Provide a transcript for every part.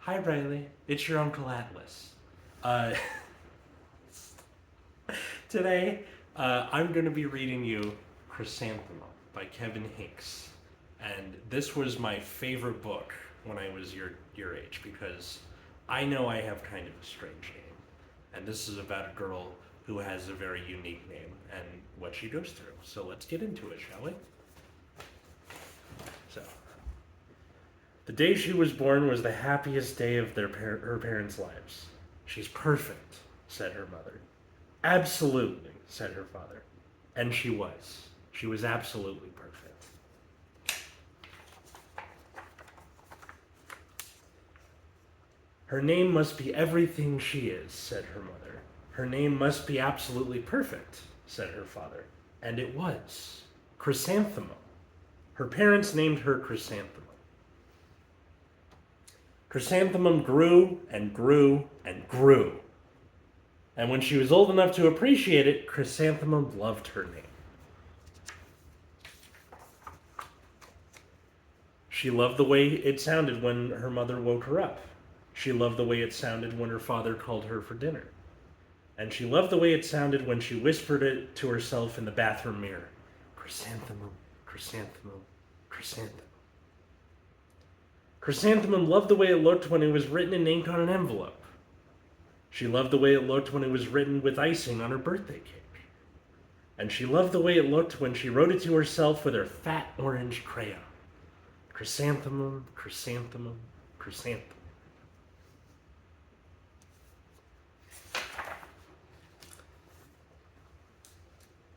Hi, Riley. It's your Uncle Atlas. Uh, today, I'm going to be reading you Chrysanthemum by Kevin Hincks. And this was my favorite book when I was your age because I know I have kind of a strange name. And this is about a girl who has a very unique name and what she goes through. So let's get into it, shall we? So, the day she was born was the happiest day of her parents' lives. She's perfect, said her mother. Absolutely, said her father. And she was. She was absolutely perfect. Her name must be everything she is, said her mother. Her name must be absolutely perfect, said her father. And it was. Chrysanthemum. Her parents named her Chrysanthemum. Chrysanthemum grew and grew and grew. And when she was old enough to appreciate it, Chrysanthemum loved her name. She loved the way it sounded when her mother woke her up. She loved the way it sounded when her father called her for dinner. And she loved the way it sounded when she whispered it to herself in the bathroom mirror. Chrysanthemum, chrysanthemum, chrysanthemum. Chrysanthemum loved the way it looked when it was written in ink on an envelope. She loved the way it looked when it was written with icing on her birthday cake. And she loved the way it looked when she wrote it to herself with her fat orange crayon. Chrysanthemum, chrysanthemum, chrysanthemum.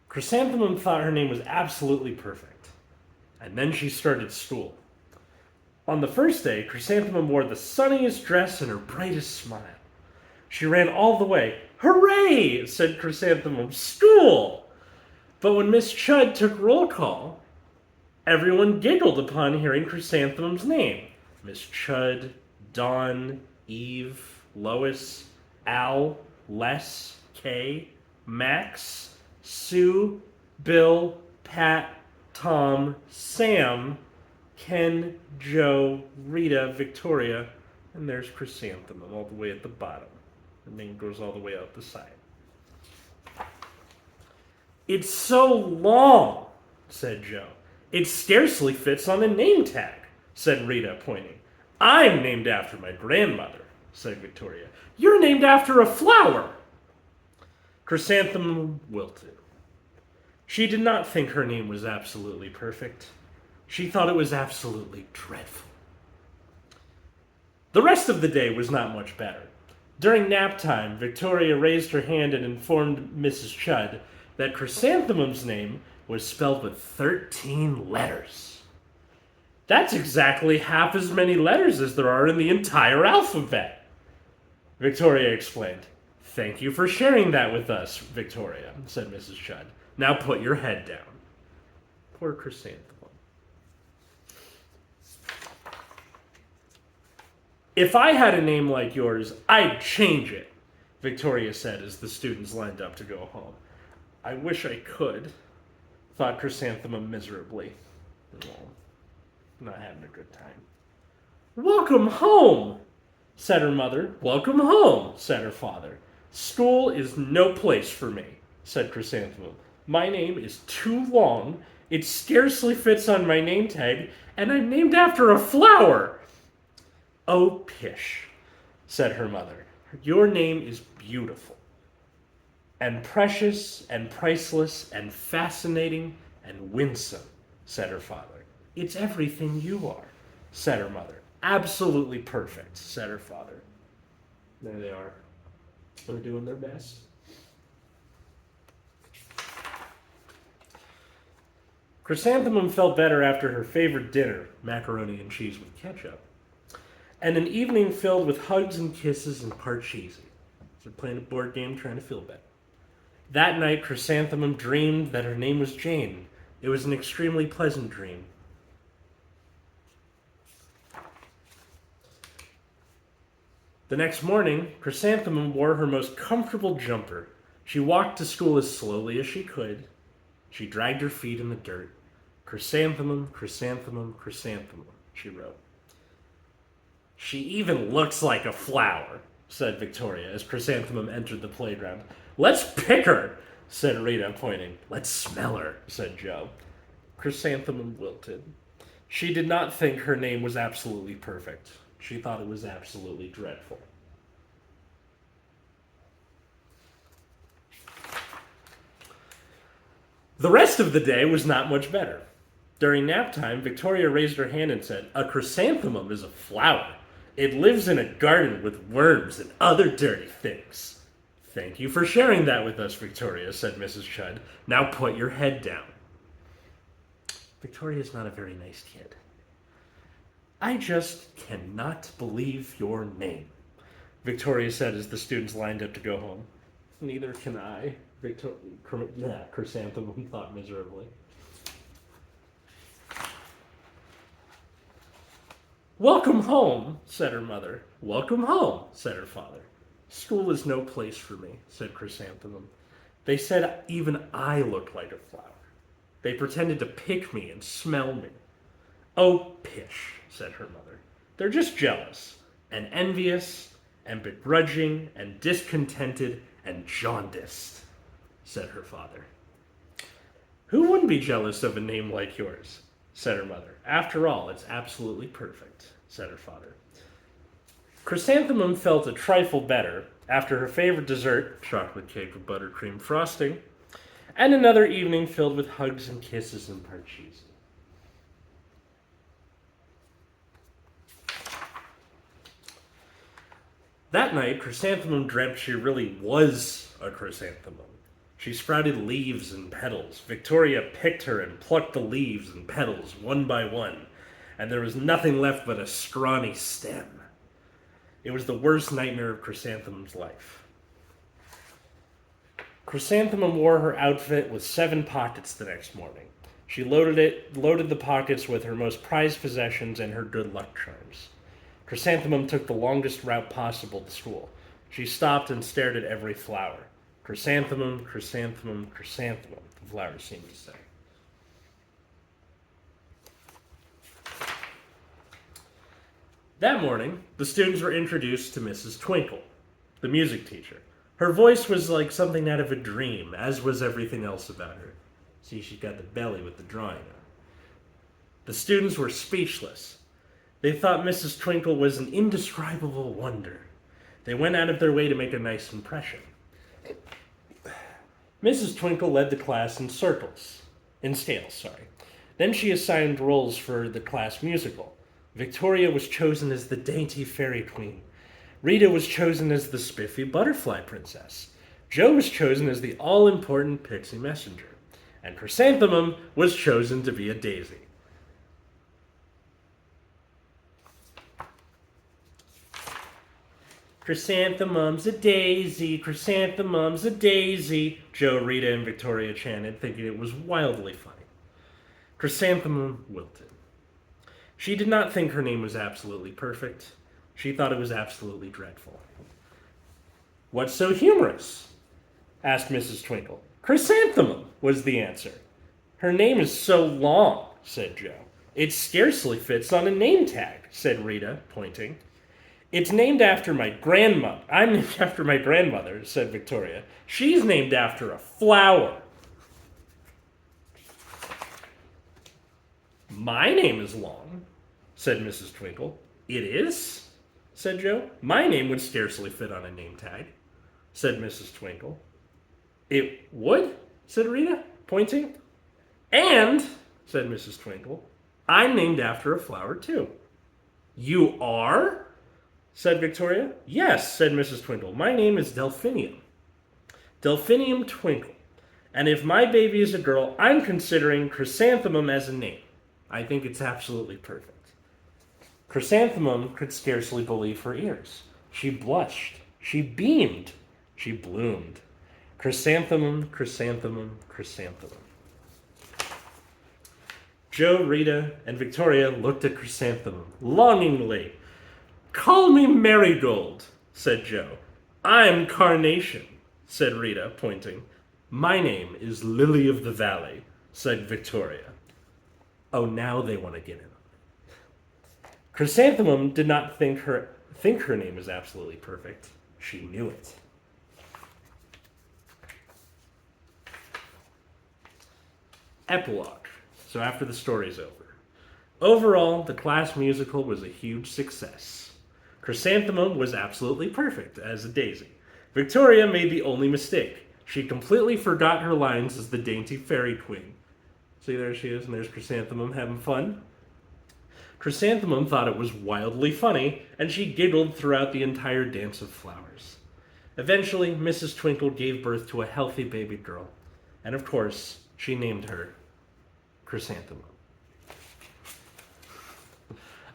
Chrysanthemum thought her name was absolutely perfect. And then she started school. On the first day, Chrysanthemum wore the sunniest dress and her brightest smile. She ran all the way. Hooray! Said Chrysanthemum. School! But when Miss Chud took roll call, everyone giggled upon hearing Chrysanthemum's name. Miss Chud, Dawn, Eve, Lois, Al, Les, Kay, Max, Sue, Bill, Pat, Tom, Sam, Ken, Joe, Rita, Victoria, and there's Chrysanthemum all the way at the bottom. Her name goes all the way out the side. It's so long, said Joe. It scarcely fits on a name tag, said Rita, pointing. I'm named after my grandmother, said Victoria. You're named after a flower. Chrysanthemum wilted. She did not think her name was absolutely perfect. She thought it was absolutely dreadful. The rest of the day was not much better. During nap time, Victoria raised her hand and informed Mrs. Chud that Chrysanthemum's name was spelled with 13 letters. That's exactly half as many letters as there are in the entire alphabet, Victoria explained. Thank you for sharing that with us, Victoria, said Mrs. Chud. Now put your head down. Poor Chrysanthemum. If I had a name like yours, I'd change it, Victoria said as the students lined up to go home. I wish I could, thought Chrysanthemum miserably. Oh, not having a good time. Welcome home, said her mother. Welcome home, said her father. School is no place for me, said Chrysanthemum. My name is too long, it scarcely fits on my name tag, and I'm named after a flower. Oh, pish, said her mother. Your name is beautiful, and precious, and priceless, and fascinating, and winsome, said her father. It's everything you are, said her mother. Absolutely perfect, said her father. There they are. They're doing their best. Chrysanthemum felt better after her favorite dinner, macaroni and cheese with ketchup, and an evening filled with hugs and kisses and Parcheesi. They're playing a board game trying to feel better. That night, Chrysanthemum dreamed that her name was Jane. It was an extremely pleasant dream. The next morning, Chrysanthemum wore her most comfortable jumper. She walked to school as slowly as she could. She dragged her feet in the dirt. Chrysanthemum, chrysanthemum, chrysanthemum, she wrote. She even looks like a flower, said Victoria as Chrysanthemum entered the playground. Let's pick her, said Rita, pointing. Let's smell her, said Joe. Chrysanthemum wilted. She did not think her name was absolutely perfect. She thought it was absolutely dreadful. The rest of the day was not much better. During nap time, Victoria raised her hand and said, A chrysanthemum is a flower. It lives in a garden with worms and other dirty things. Thank you for sharing that with us, Victoria, said Mrs. Chudd. Now put your head down. Victoria's not a very nice kid. I just cannot believe your name, Victoria said as the students lined up to go home. Neither can I, Chrysanthemum thought miserably. Welcome home, said her mother. Welcome home, said her father. School is no place for me, said Chrysanthemum. They said even I looked like a flower. They pretended to pick me and smell me. Oh, pish, said her mother. They're just jealous, and envious, and begrudging, and discontented, and jaundiced, said her father. Who wouldn't be jealous of a name like yours, said her mother. After all, it's absolutely perfect, said her father. Chrysanthemum felt a trifle better after her favorite dessert, chocolate cake with buttercream frosting, and another evening filled with hugs and kisses and parcheesi. That night, Chrysanthemum dreamt she really was a chrysanthemum. She sprouted leaves and petals. Victoria picked her and plucked the leaves and petals one by one, and there was nothing left but a scrawny stem. It was the worst nightmare of Chrysanthemum's life. Chrysanthemum wore her outfit with 7 pockets the next morning. She loaded the pockets with her most prized possessions and her good luck charms. Chrysanthemum took the longest route possible to school. She stopped and stared at every flower. Chrysanthemum, chrysanthemum, chrysanthemum, the flowers seemed to say. That morning, the students were introduced to Mrs. Twinkle, the music teacher. Her voice was like something out of a dream, as was everything else about her. See, she's got the belly with the drawing on. The students were speechless. They thought Mrs. Twinkle was an indescribable wonder. They went out of their way to make a nice impression. Mrs. Twinkle led the class in scales. Then she assigned roles for the class musical. Victoria was chosen as the dainty fairy queen. Rita was chosen as the spiffy butterfly princess. Joe was chosen as the all-important pixie messenger. And Chrysanthemum was chosen to be a daisy. Chrysanthemum's a daisy, chrysanthemum's a daisy, Joe, Rita, and Victoria chanted, thinking it was wildly funny. Chrysanthemum wilted. She did not think her name was absolutely perfect. She thought it was absolutely dreadful. What's so humorous? Asked Mrs. Twinkle. Chrysanthemum was the answer. Her name is so long, said Joe. It scarcely fits on a name tag, said Rita, pointing. It's named after my grandmother. I'm named after my grandmother, said Victoria. She's named after a flower. My name is long, said Mrs. Twinkle. It is? Said Joe. My name would scarcely fit on a name tag, said Mrs. Twinkle. It would? Said Rita, pointing. And, said Mrs. Twinkle, I'm named after a flower too. You are? Said Victoria. Yes, said Mrs. Twinkle. My name is Delphinium. Delphinium Twinkle. And if my baby is a girl, I'm considering Chrysanthemum as a name. I think it's absolutely perfect. Chrysanthemum could scarcely believe her ears. She blushed. She beamed. She bloomed. Chrysanthemum, chrysanthemum, chrysanthemum. Joe, Rita, and Victoria looked at Chrysanthemum longingly. Call me Marigold, said Joe. I'm Carnation, said Rita, pointing. My name is Lily of the Valley, said Victoria. Oh, now they want to get in on it. Chrysanthemum did not think her name was absolutely perfect. She knew it. Epilogue. So after the story's over. Overall, the class musical was a huge success. Chrysanthemum was absolutely perfect as a daisy. Victoria made the only mistake. She completely forgot her lines as the dainty fairy queen. See, there she is, and there's Chrysanthemum having fun. Chrysanthemum thought it was wildly funny, and she giggled throughout the entire dance of flowers. Eventually, Mrs. Twinkle gave birth to a healthy baby girl, and of course, she named her Chrysanthemum.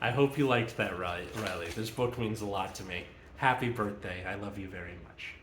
I hope you liked that, Riley. This book means a lot to me. Happy birthday. I love you very much.